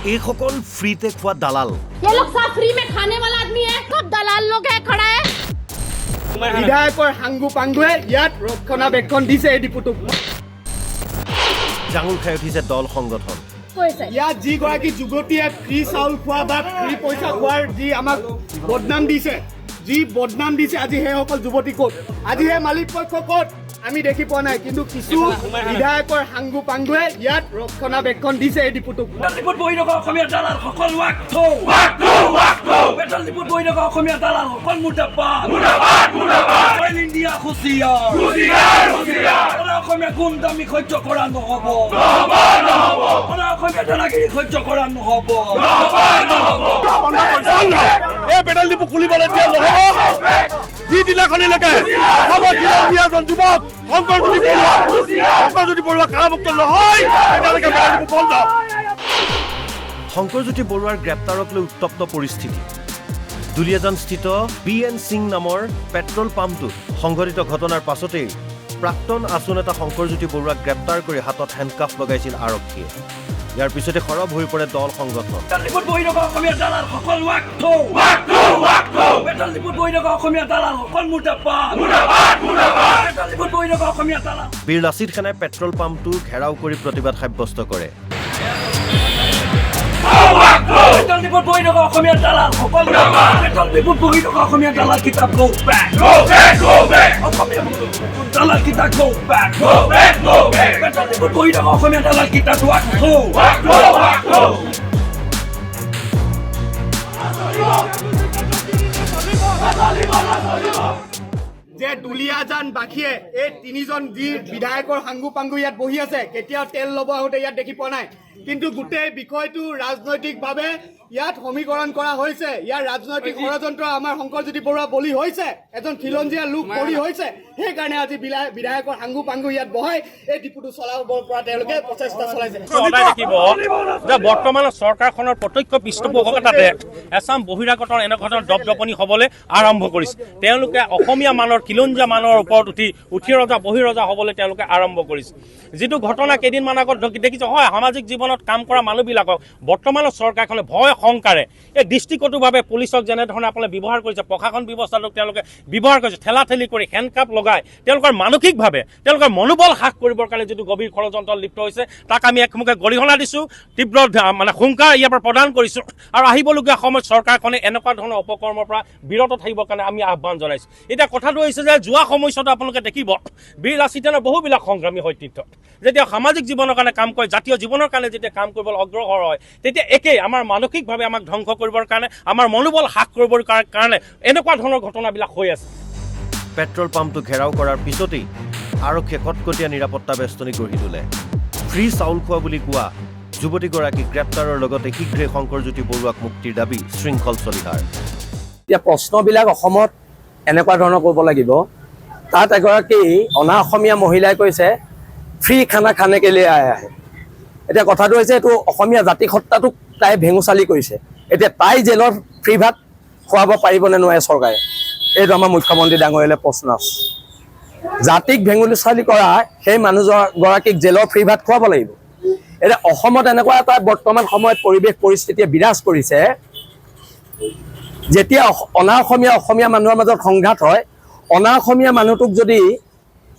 एक সকল फ्रीते खुआ दलाल ये लोग सब फ्री में खाने वाला आदमी है सब दलाल लोग है खड़ा है বিধায়কৰ হাংগু পাংগুৱে ইয়াত ৰক্ষণাবেক্ষণ দিছে এই ডিপুটোক জাঙুল খাই উঠিছে দল সংগঠন ইয়াত যিগৰাকী যুৱতীয়ে ফ্ৰী চাউল খোৱা বা ফ্ৰী পইচা খোৱাৰ যি আমাক বদনাম দিছে আজি সেইসকল যুৱতী ক'ত আজি সেই মালিক পক্ষ ক'ত আমি দেখি পোৱা নাই কিন্তু কিছু বিধায়কৰ হাংগু পাংগুৱে ইয়াত ৰক্ষণাবেক্ষণ দিছে এই ডিপুটোক ডিপুট বহি থকা অসমীয়া দালাল সকল পেট্ৰল ডিপুট বহি থকা অসমীয়া দালাল সকল মুৰ্দাবাদ ইণ্ডিয়া খুচিয়াৰ অসমীয়া গুণ আমি সহ্য কৰা নহ'ব অসমীয়া দালাগিৰি সহ্য কৰা নহ'ব এই পেট্ৰল ডিপু খুলিবলৈ দিয়া নহ'ব যিদিনাখনিলৈকে যুৱক শংকৰজ্যোতি বৰুৱা কাৰামুক্ত নহয় তেতিয়ালৈকে পেট্ৰল ডিপু বন্ধ শংকৰজ্যোতি বৰুৱাৰ গ্ৰেপ্তাৰক লৈ উত্তপ্ত পৰিস্থিতি দুলিয়াজানস্থিত BN সিং নামৰ পেট্ৰল পাম্পটোত সংঘটিত ঘটনাৰ পাছতেই প্ৰাক্তন আছু নেতা শংকৰজ্যোতি বৰুৱাক গ্ৰেপ্তাৰ কৰি হাতত হেণ্ডকাফ লগাইছিল আৰক্ষীয়ে ইয়াৰ পিছতে সৰব হৈ পৰে দল সংগঠন ডিপুট বহি থকা অসমীয়া দালাল সকল পেট্ৰল ডিপুট বহি থকা অসমীয়া দালাল সকল মুৰ্দাবাদ ডিপুট বহি থকা অসমীয়া দালাল বীৰ লাচিত সেনাই পেট্ৰল পাম্পটো ঘেৰাও কৰি প্ৰতিবাদ সাব্যস্ত কৰে পেট্ৰল ডিপুট বহি থকা অসমীয়া দালাল সকল পেট্ৰল ডিপুট বহি থকা অসমীয়া দালাল কিতাপ go back অসমীয়া দালাল কিতাপ go back পেট্ৰল ডিপুট বহি থকা অসমীয়া দালাল কিতাপ যে দুলিয়াজানবাসীয়ে এই তিনিজন যি বিধায়কৰ হাংগু পাংগু ইয়াত বহি আছে কেতিয়াও তেল ল'ব আহোঁতে ইয়াত দেখি পোৱা নাই কিন্তু গোটেই বিষয়টো ৰাজনৈতিকভাৱে ইয়াত সমীকৰণ কৰা হৈছে ইয়াৰ ৰাজনৈতিক ষড়যন্ত্ৰ আমাৰ শংকৰজ্যোতি বৰুৱা বলি হৈছে এজন খিলঞ্জীয়া লোক বলি হৈছে সেইকাৰণে আজি বিধায়কৰ হাংগু পাংগু ইয়াত বহাই এই ডিপুটো চলাবৰ পৰা তেওঁলোকে প্ৰচেষ্টা চলাইছে দেখিব যে বৰ্তমান চৰকাৰখনৰ প্ৰত্যক্ষ পৃষ্ঠপোষকতাতে এছাম বহিৰাগতৰ এনেকুৱা ধৰণৰ দপদপনি হ'বলৈ আৰম্ভ কৰিছে তেওঁলোকে অসমীয়া মানৰ খিলঞ্জীয়া মানৰ ওপৰত উঠি ৰজা বহিৰজা হ'বলৈ তেওঁলোকে আৰম্ভ কৰিছে যিটো ঘটনা কেইদিনমান আগত দেখিছে হয় সামাজিক জীৱনত কাম কৰা মানুহবিলাকক বৰ্তমানৰ চৰকাৰখনে ভয় সংকাৰে এই দৃষ্টিকটুভাৱে পুলিচক যেনেধৰণে আপোনালোকে ব্যৱহাৰ কৰিছে প্ৰশাসন ব্যৱস্থাটোক তেওঁলোকে ব্যৱহাৰ কৰিছে ঠেলাঠেলি কৰি হেণ্ডকাপ লগাই তেওঁলোকৰ মানসিকভাৱে তেওঁলোকৰ মনোবল হ্ৰাস কৰিবৰ কাৰণে যিটো গভীৰ ষড়যন্ত্ৰত লিপ্ত হৈছে তাক আমি একমুখে গৰিহণা দিছোঁ তীব্ৰ হুংকাৰ ইয়াৰ পৰা প্ৰদান কৰিছোঁ আৰু আহিবলগীয়া সময়ত চৰকাৰখনে এনেকুৱা ধৰণৰ অপকৰ্মৰ পৰা বিৰত থাকিবৰ কাৰণে আমি আহ্বান জনাইছোঁ এতিয়া কথাটো হৈছে যে যোৱা সময়ছোৱাত আপোনালোকে দেখিব বীৰ লাচিতৰ বহুবিলাক সংগ্ৰামী সতীৰ্থ যেতিয়া সামাজিক জীৱনৰ কাৰণে কাম কৰে জাতীয় জীৱনৰ কাৰণে যেতিয়া কাম কৰিবলৈ অগ্ৰসৰ হয় তেতিয়া একেই আমাৰ মানসিকভাৱে আমাক ধ্বংস কৰিবৰ কাৰণে আমাৰ মনোবল হ্ৰাস কৰিবৰ কাৰণে এনেকুৱা ধৰণৰ ঘটনাবিলাক হৈ আছে পেট্ৰল পাম্পটো ঘেৰাও কৰাৰ পিছতেই আৰক্ষীয়ে কটকটীয়া নিৰাপত্তা বেষ্টনী গঢ়ি তোলে ফ্ৰী চাউল খোৱা বুলি কোৱা যুৱতীগৰাকী গ্ৰেপ্তাৰৰ লগতে শীঘ্ৰে শংকৰজ্যোতি বৰুৱাক মুক্তিৰ দাবী শৃংখল চলিহাৰ এতিয়া প্ৰশ্নবিলাক অসমত এনেকুৱা ধৰণৰ কৰিব লাগিব তাত এগৰাকী অনা অসমীয়া মহিলাই কৈছে ফ্ৰী খানা খানে কেলে আহে এতিয়া কথাটো হৈছে এইটো অসমীয়া জাতি সত্তাটোক তাই ভেঙুচালি কৰিছে এতিয়া তাই জেলৰ ফ্ৰী ভাত খুৱাব পাৰিবনে নোৱাৰে চৰকাৰে এইটো আমাৰ মুখ্যমন্ত্ৰী ডাঙৰীয়ালে প্ৰশ্ন আছে জাতিক ভেঙুচালি কৰা সেই মানুহগৰাকীক জেলৰ ফ্ৰী ভাত খুৱাব লাগিব এতিয়া অসমত এনেকুৱা এটা বৰ্তমান সময়ত পৰিৱেশ পৰিস্থিতিয়ে বিৰাজ কৰিছে যেতিয়া অনা অসমীয়া মানুহৰ মাজত সংঘাত হয় অনা অসমীয়া মানুহটোক যদি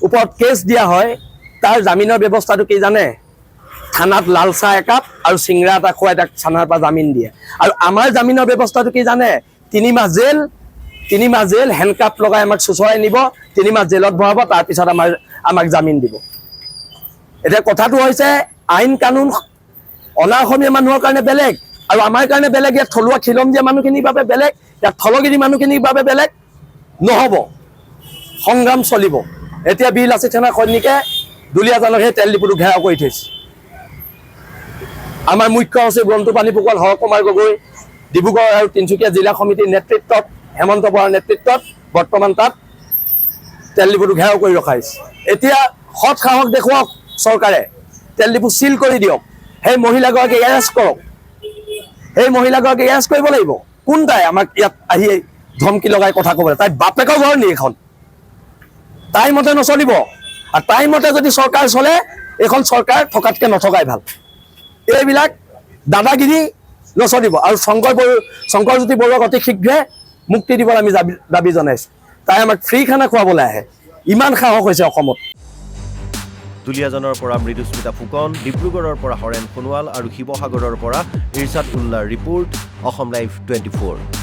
ওপৰত কেছ দিয়া হয় তাৰ জামিনৰ ব্যৱস্থাটো কি জানে থানাত লাল চাহ একাপ আৰু চিংৰা এটা খুৱাই তাক থানাৰ পৰা জামিন দিয়ে আৰু আমাৰ জামিনৰ ব্যৱস্থাটো কি জানে 3 মাহ জেল হেণ্ডকাপ লগাই আমাক চুচৰাই নিব 3 মাহ জেলত ভৰাব তাৰপিছত আমাক জামিন দিব এতিয়া কথাটো হৈছে আইন কানুন অনা অসমীয়া মানুহৰ কাৰণে বেলেগ আৰু আমাৰ কাৰণে বেলেগ ইয়াত থলুৱা খিলঞ্জীয়া মানুহখিনিৰ বাবে বেলেগ ইয়াত থলগিৰি মানুহখিনিৰ বাবে বেলেগ নহ'ব সংগ্ৰাম চলিব এতিয়া বীৰ লাচিত সেনা সৈনিকে দুলিয়াজানৰ সেই তেল ডিপুটো ঘেৰাও কৰি থৈছে আমাৰ মুখ্য সচিব ৰন্তু পানী ফুকন হৰ কুমাৰ গগৈ ডিব্ৰুগড় আৰু তিনিচুকীয়া জিলা সমিতিৰ নেতৃত্বত হেমন্ত বৰাৰ নেতৃত্বত বৰ্তমান তাত তেল ডিপুটো ঘেৰাও কৰি ৰখা হৈছে এতিয়া সৎ সাহস দেখুৱাওক চৰকাৰে তেল ডিপু চিল কৰি দিয়ক সেই মহিলাগৰাকীক এৰেষ্ট কৰক সেই মহিলাগৰাকীক এৰেষ্ট কৰিব লাগিব কোন তাই আমাক ইয়াত আহি ধমকি লগাই কথা ক'বলৈ তাই বাপেকৰ ঘৰ নি এখন তাই মতে নচলিব আৰু তাই মতে যদি চৰকাৰ চলে এখন চৰকাৰ থকাতকৈ নথকাই ভাল এইবিলাক দাদাগিৰি নচলিব আৰু শংকৰজ্যোতি বৰুৱাক অতি শীঘ্ৰে মুক্তি দিবলৈ আমি দাবী জনাইছোঁ। তাই আমাক ফ্ৰী খানা খুৱাবলৈ আহে, ইমান সাহস হৈছে অসমত। দুলীয়াজানৰ পৰা মৃদুস্মিতা ফুকন, ডিব্ৰুগড়ৰ পৰা হৰেণ সোণোৱাল আৰু শিৱসাগৰৰ পৰা ইৰছাদ উল্লাৰ ৰিপৰ্ট, অসম লাইভ 24।